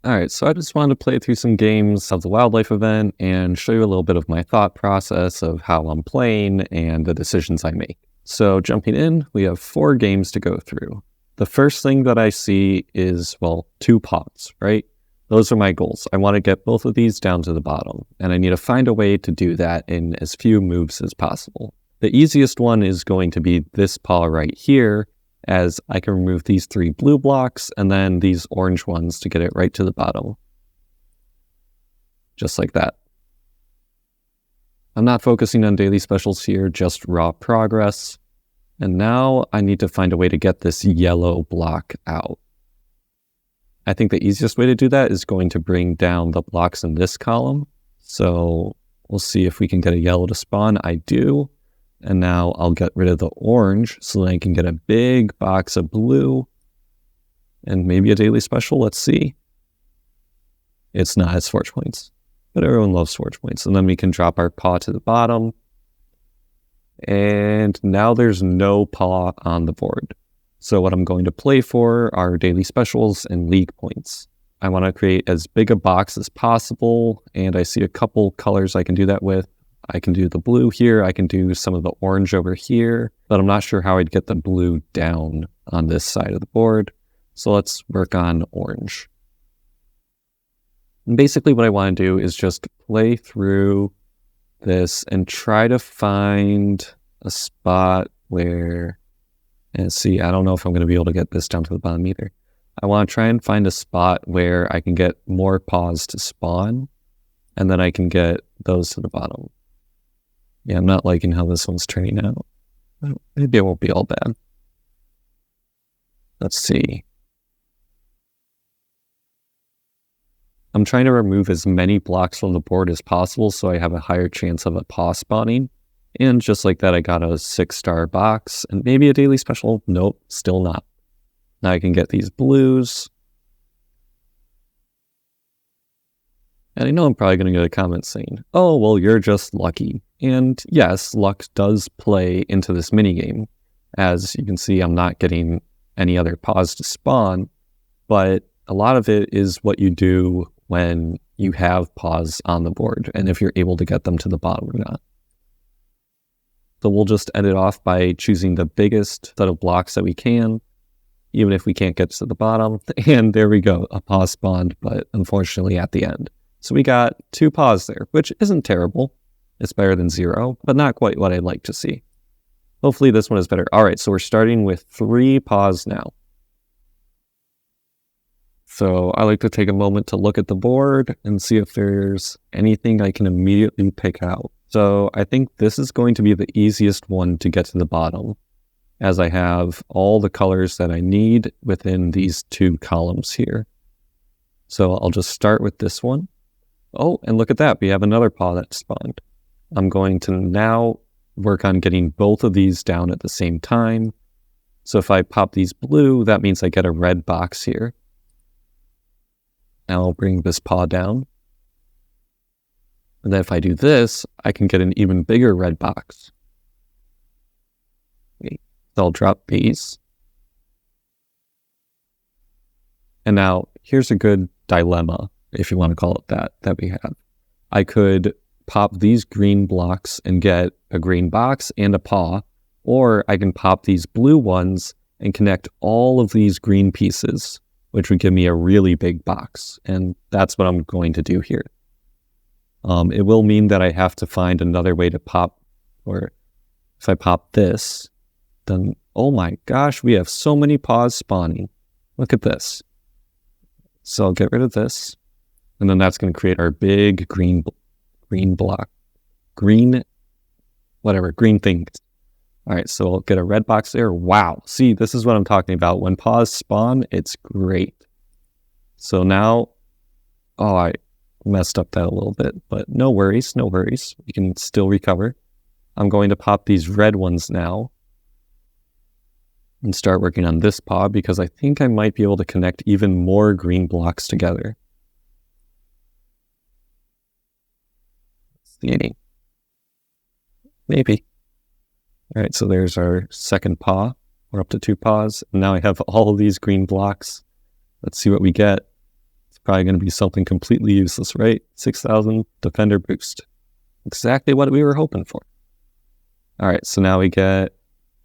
All right, so I just wanted to play through some games of the wildlife event and show you a little bit of my thought process of how I'm playing and the decisions I make. So jumping in, we have 4 games to go through. The first thing that I see is, well, 2 paws, right? Those are my goals. I want to get both of these down to the bottom, and I need to find a way to do that in as few moves as possible. The easiest one is going to be this paw right here, as I can remove these 3 blue blocks and then these orange ones to get it right to the bottom. Just like that. I'm not focusing on daily specials here, just raw progress. And now I need to find a way to get this yellow block out. I think the easiest way to do that is going to bring down the blocks in this column. So we'll see if we can get a yellow to spawn. I do. And now I'll get rid of the orange so that I can get a big box of blue and maybe a daily special. Let's see. It's not, it's forge points, but everyone loves forge points. And then we can drop our paw to the bottom. And now there's no paw on the board. So what I'm going to play for are daily specials and league points. I want to create as big a box as possible. And I see a couple colors I can do that with. I can do the blue here, I can do some of the orange over here, but I'm not sure how I'd get the blue down on this side of the board. So let's work on orange. And basically what I want to do is just play through this and try to find a spot where, and see, I don't know if I'm going to be able to get this down to the bottom either. I want to try and find a spot where I can get more paws to spawn, and then I can get those to the bottom. Yeah, I'm not liking how this one's turning out. Maybe it won't be all bad. Let's see. I'm trying to remove as many blocks from the board as possible so I have a higher chance of a paw spawning. And just like that, I got a 6-star box and maybe a daily special. Nope, still not. Now I can get these blues. And I know I'm probably going to get a comment saying, oh, well, you're just lucky. And yes, luck does play into this minigame. As you can see, I'm not getting any other paws to spawn, but a lot of it is what you do when you have paws on the board and if you're able to get them to the bottom or not. So we'll just end it off by choosing the biggest set of blocks that we can, even if we can't get to the bottom. And there we go, a paw spawned, but unfortunately at the end. So we got 2 paws there, which isn't terrible. It's better than 0, but not quite what I'd like to see. Hopefully this one is better. All right, so we're starting with 3 paws now. So I like to take a moment to look at the board and see if there's anything I can immediately pick out. So I think this is going to be the easiest one to get to the bottom, as I have all the colors that I need within these 2 columns here. So I'll just start with this one. Oh, and look at that. We have another paw that spawned. I'm going to now work on getting both of these down at the same time. So if I pop these blue, that means I get a red box here. Now I'll bring this paw down. And then if I do this, I can get an even bigger red box. Okay. So I'll drop these. And now here's a good dilemma, if you want to call it that we have. I could pop these green blocks and get a green box and a paw, or I can pop these blue ones and connect all of these green pieces, which would give me a really big box. And that's what I'm going to do here. It will mean that I have to find another way to pop, or if I pop this, then, oh my gosh, we have so many paws spawning. Look at this. So I'll get rid of this. And then that's going to create our big green block. Green things. All right, so I'll get a red box there. Wow. See, this is what I'm talking about. When paws spawn, it's great. So now, oh, I messed up that a little bit, but no worries, no worries. We can still recover. I'm going to pop these red ones now and start working on this paw because I think I might be able to connect even more green blocks together. Maybe. All right, so there's our second paw. We're up to 2 paws. And now I have all of these green blocks. Let's see what we get. Let's probably going to be something completely useless, right? 6,000 defender boost. Exactly what we were hoping for. All right, so now we get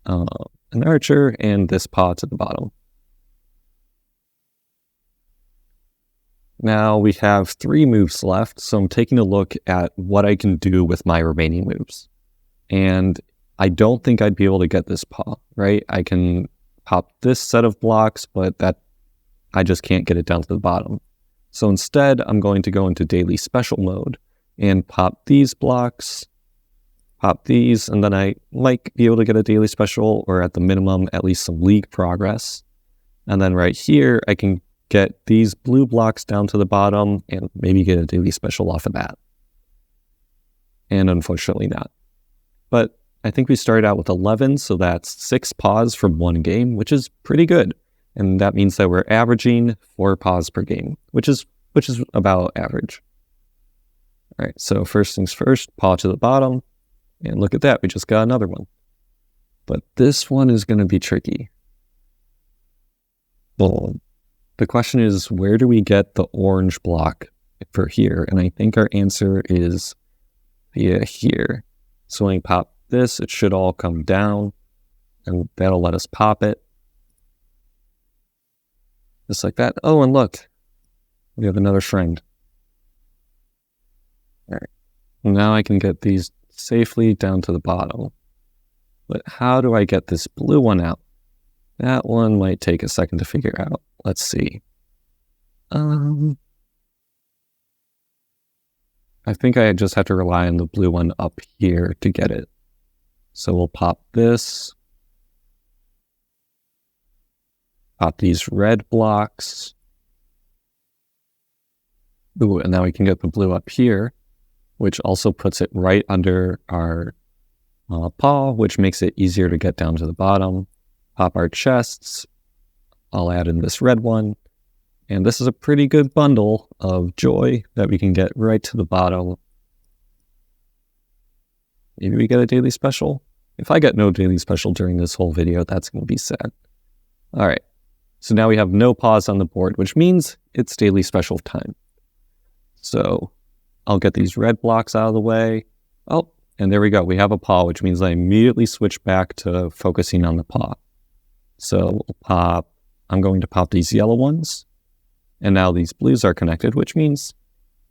an archer and this paw to the bottom. Now we have 3 moves left, so I'm taking a look at what I can do with my remaining moves. And I don't think I'd be able to get this paw, right? I can pop this set of blocks, but that I just can't get it down to the bottom. So instead, I'm going to go into daily special mode and pop these blocks, pop these, and then I might be able to get a daily special, or at the minimum, at least some league progress. And then right here, I can get these blue blocks down to the bottom and maybe get a daily special off of that. And unfortunately not. But I think we started out with 11, so that's 6 paws from 1 game, which is pretty good. And that means that we're averaging 4 paws per game, which is about average. All right, so first things first, paw to the bottom. And look at that, we just got another one. But this one is going to be tricky. Boom. The question is, where do we get the orange block for here? And I think our answer is via here. So when we pop this, it should all come down, and that'll let us pop it. Just like that. Oh, and look, we have another friend. All right. Now I can get these safely down to the bottom. But how do I get this blue one out? That one might take a second to figure out. Let's see. I think I just have to rely on the blue one up here to get it. So we'll pop this. Pop these red blocks. Ooh, and now we can get the blue up here, which also puts it right under our paw, which makes it easier to get down to the bottom. Pop our chests. I'll add in this red one. And this is a pretty good bundle of joy that we can get right to the bottom. Maybe we get a daily special. If I get no daily special during this whole video, that's going to be sad. All right. So now we have no paws on the board, which means it's daily special time. So I'll get these red blocks out of the way. Oh, and there we go. We have a paw, which means I immediately switch back to focusing on the paw. So I'm going to pop these yellow ones. And now these blues are connected, which means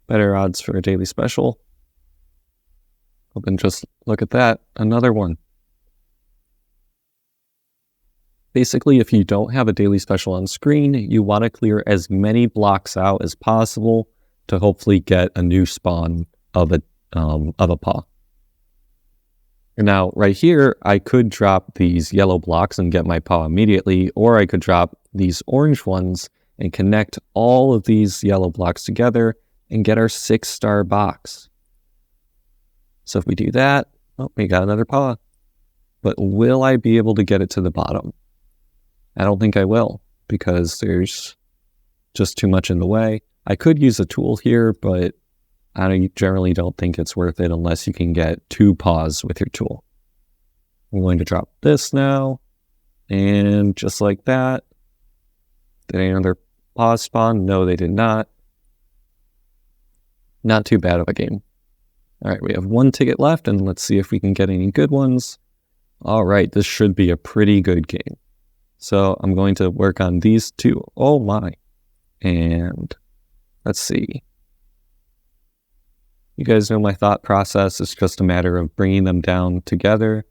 better odds for a daily special. Oh, and just look at that, another one. Basically, if you don't have a daily special on screen, you want to clear as many blocks out as possible to hopefully get a new spawn of a paw. And now, right here, I could drop these yellow blocks and get my paw immediately, or I could drop these orange ones and connect all of these yellow blocks together and get our 6-star box. So if we do that, oh, we got another paw. But will I be able to get it to the bottom? I don't think I will, because there's just too much in the way. I could use a tool here, but I generally don't think it's worth it unless you can get 2 paws with your tool. I'm going to drop this now, and just like that, did another paw spawn? No, they did not. Not too bad of a game. All right, we have 1 ticket left, and let's see if we can get any good ones. All right, this should be a pretty good game. So I'm going to work on these 2. Oh my. And let's see. You guys know my thought process. It's just a matter of bringing them down together.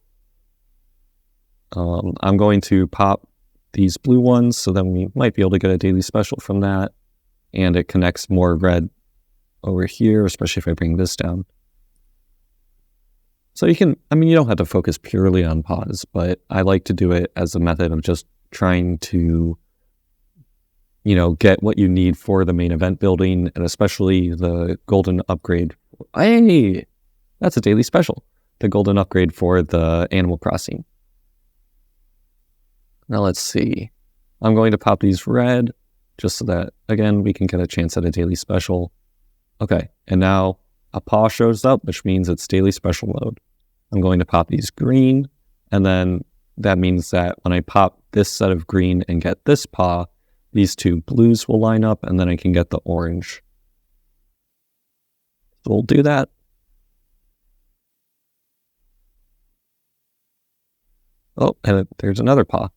I'm going to pop these blue ones, so then we might be able to get a daily special from that. And it connects more red over here, especially if I bring this down. So you don't have to focus purely on paws, but I like to do it as a method of just trying to, get what you need for the main event building, and especially the golden upgrade. Hey, that's a daily special. The golden upgrade for the Animal Crossing. Now let's see. I'm going to pop these red, just so that, again, we can get a chance at a daily special. Okay, and now a paw shows up, which means it's daily special mode. I'm going to pop these green, and then that means that when I pop this set of green and get this paw, these two blues will line up, and then I can get the orange. So we'll do that. Oh, and there's another paw.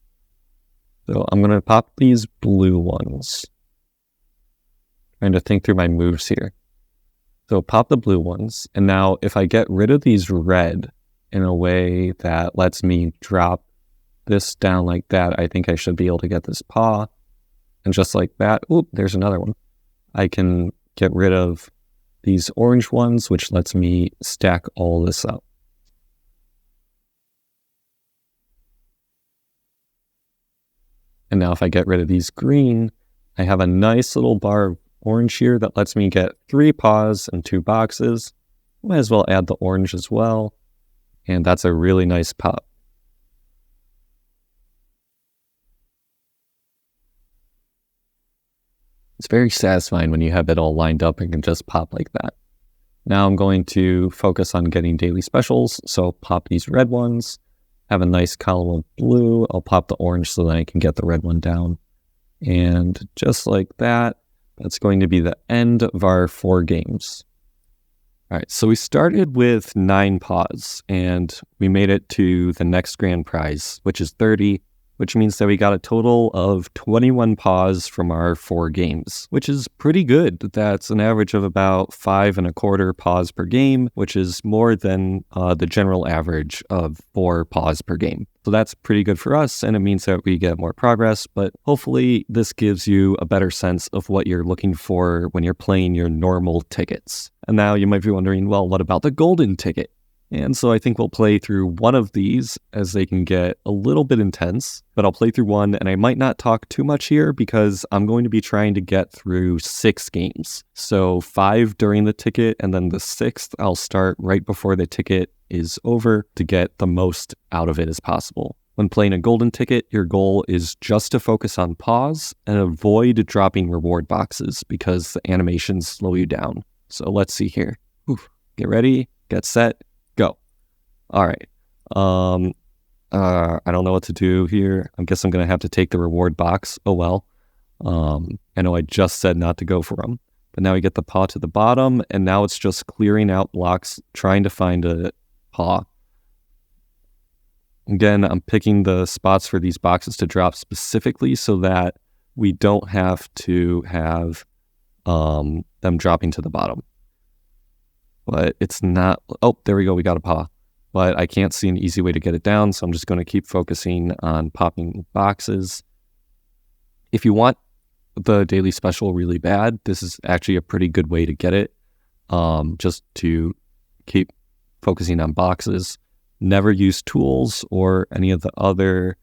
So I'm going to pop these blue ones. Trying to think through my moves here. So pop the blue ones, and now if I get rid of these red in a way that lets me drop this down like that, I think I should be able to get this paw. And just like that, oop, there's another one. I can get rid of these orange ones, which lets me stack all this up. And now if I get rid of these green, I have a nice little bar of orange here that lets me get 3 paws and 2 boxes. Might as well add the orange as well. And that's a really nice pop. It's very satisfying when you have it all lined up and can just pop like that. Now I'm going to focus on getting daily specials. So pop these red ones, have a nice column of blue. I'll pop the orange so that I can get the red one down. And just like that, that's going to be the end of our 4 games. All right, so we started with 9 paws, and we made it to the next grand prize, which is 30, which means that we got a total of 21 paws from our 4 games, which is pretty good. That's an average of about 5.25 paws per game, which is more than the general average of 4 paws per game. So that's pretty good for us, and it means that we get more progress, but hopefully this gives you a better sense of what you're looking for when you're playing your normal tickets. And now you might be wondering, well, what about the golden ticket? And so I think we'll play through one of these as they can get a little bit intense, but I'll play through one, and I might not talk too much here because I'm going to be trying to get through 6 games. So 5 during the ticket, and then the 6th I'll start right before the ticket is over to get the most out of it as possible. When playing a golden ticket, your goal is just to focus on paws and avoid dropping reward boxes because the animations slow you down. So let's see here. Get ready, get set, go. All right. I don't know what to do here. I guess I'm going to have to take the reward box. Oh, well. I know I just said not to go for them. But now we get the paw to the bottom, and now it's just clearing out blocks, trying to find a paw. Again, I'm picking the spots for these boxes to drop specifically so that we don't have to have them dropping to the bottom. But it's not... Oh, there we go. We got a paw. But I can't see an easy way to get it down, so I'm just going to keep focusing on popping boxes. If you want the daily special really bad, this is actually a pretty good way to get it. Just to keep focusing on boxes. Never use tools or any of the other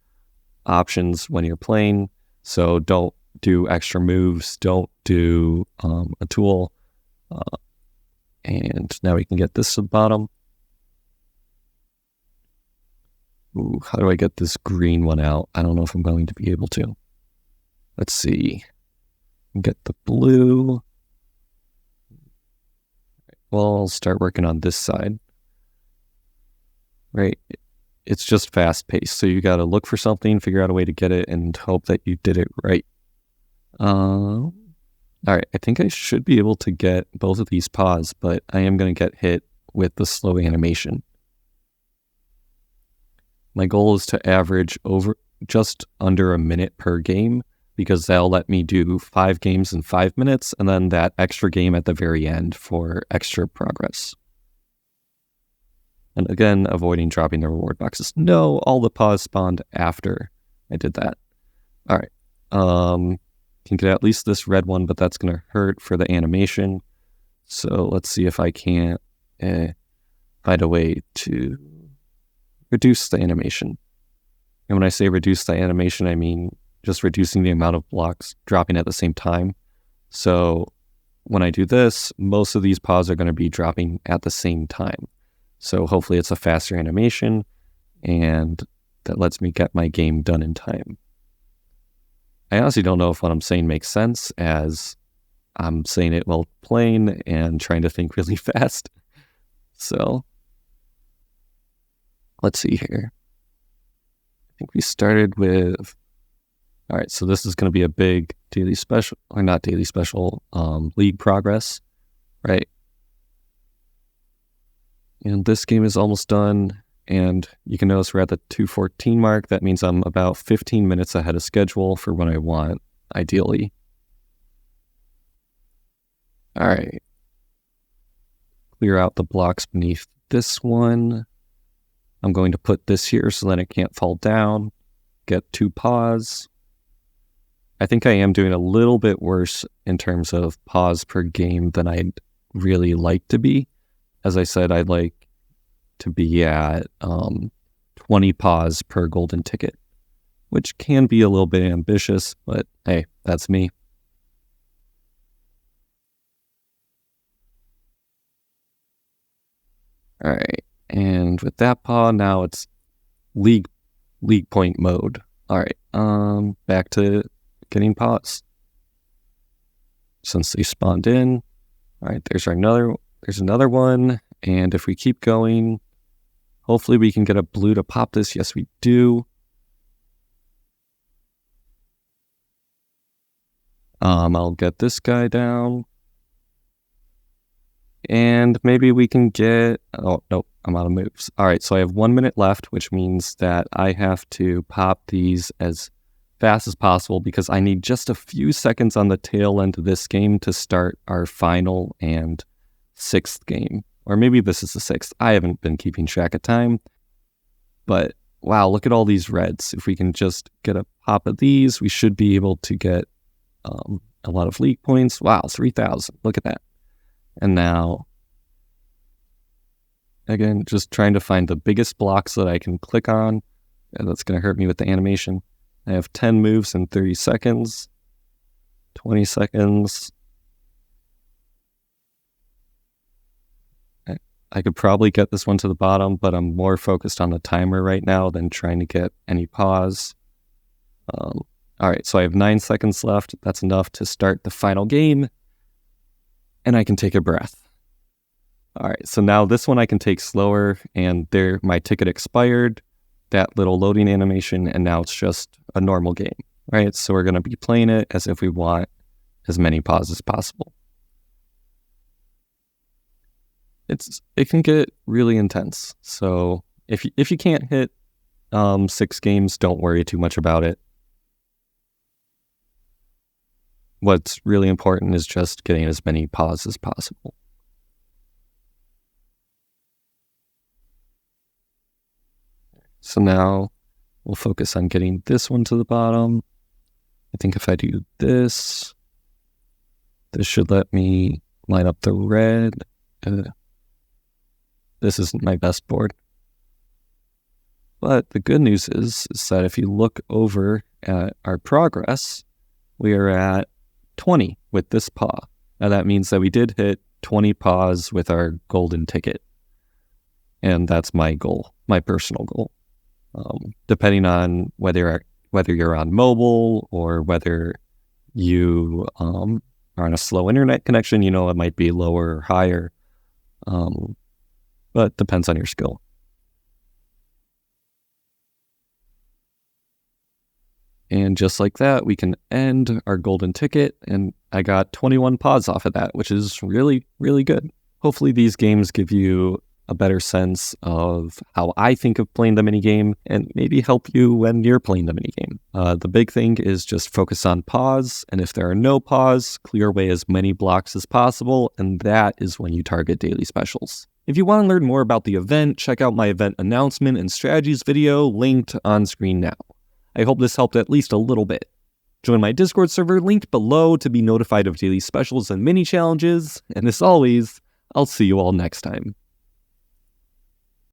options when you're playing. So don't do extra moves. Don't do a tool. And now we can get this to the bottom. Ooh, how do I get this green one out? I don't know if I'm going to be able to. Let's see. Get the blue. Well, I'll start working on this side. Right? It's just fast paced. So you got to look for something, figure out a way to get it, and hope that you did it right. All right. I think I should be able to get both of these paws, but I am going to get hit with the slow animation. My goal is to average over just under a minute per game, because that'll let me do 5 games in 5 minutes, and then that extra game at the very end for extra progress. And again, avoiding dropping the reward boxes. No, all the paws spawned after I did that. All right. Can get at least this red one, but that's going to hurt for the animation. So let's see if I can't find a way to reduce the animation. And when I say reduce the animation, I mean just reducing the amount of blocks dropping at the same time. So when I do this, most of these paws are going to be dropping at the same time. So hopefully it's a faster animation, and that lets me get my game done in time. I honestly don't know if what I'm saying makes sense, as I'm saying it while playing and trying to think really fast. So let's see here. I think we started with... All right, so this is going to be a big daily special, or not daily special, league progress, right? And this game is almost done, and you can notice we're at the 2:14 mark. That means I'm about 15 minutes ahead of schedule for what I want, ideally. All right. Clear out the blocks beneath this one. I'm going to put this here so that it can't fall down. Get 2 paws. I think I am doing a little bit worse in terms of paws per game than I'd really like to be. As I said, I'd like to be at 20 paws per golden ticket, which can be a little bit ambitious, but hey, that's me. All right, and with that paw, now it's league point mode. All right, back to getting paws. Since they spawned in, all right, there's another one, and if we keep going, hopefully we can get a blue to pop this. Yes, we do. I'll get this guy down. And maybe we can get... Oh, nope, I'm out of moves. All right, so I have 1 minute left, which means that I have to pop these as fast as possible because I need just a few seconds on the tail end of this game to start our final and 6th game. Or maybe this is the 6th. I haven't been keeping track of time. But wow, look at all these reds. If we can just get a pop of these, we should be able to get a lot of league points. Wow, 3,000. Look at that. And now, again, just trying to find the biggest blocks that I can click on. And that's going to hurt me with the animation. I have 10 moves in 30 seconds, 20 seconds. I could probably get this one to the bottom, but I'm more focused on the timer right now than trying to get any paws. All right, so I have 9 seconds left. That's enough to start the final game. And I can take a breath. All right, so now this one I can take slower, and there my ticket expired, that little loading animation, and now it's just a normal game, right? So we're going to be playing it as if we want as many paws as possible. It can get really intense. So if you can't hit 6 games, don't worry too much about it. What's really important is just getting as many paws as possible. So now we'll focus on getting this one to the bottom. I think if I do this, this should let me line up the red. This isn't my best board. But the good news is that if you look over at our progress, we are at 20 with this paw. Now that means that we did hit 20 paws with our golden ticket. And that's my goal, my personal goal. Depending on whether you're on mobile or whether you are on a slow internet connection, it might be lower or higher. But depends on your skill. And just like that, we can end our golden ticket, and I got 21 paws off of that, which is really, really good. Hopefully these games give you a better sense of how I think of playing the minigame and maybe help you when you're playing the minigame. The big thing is just focus on paws, and if there are no paws, clear away as many blocks as possible, and that is when you target daily specials. If you want to learn more about the event, check out my event announcement and strategies video linked on screen now. I hope this helped at least a little bit. Join my Discord server linked below to be notified of daily specials and mini challenges, and as always, I'll see you all next time.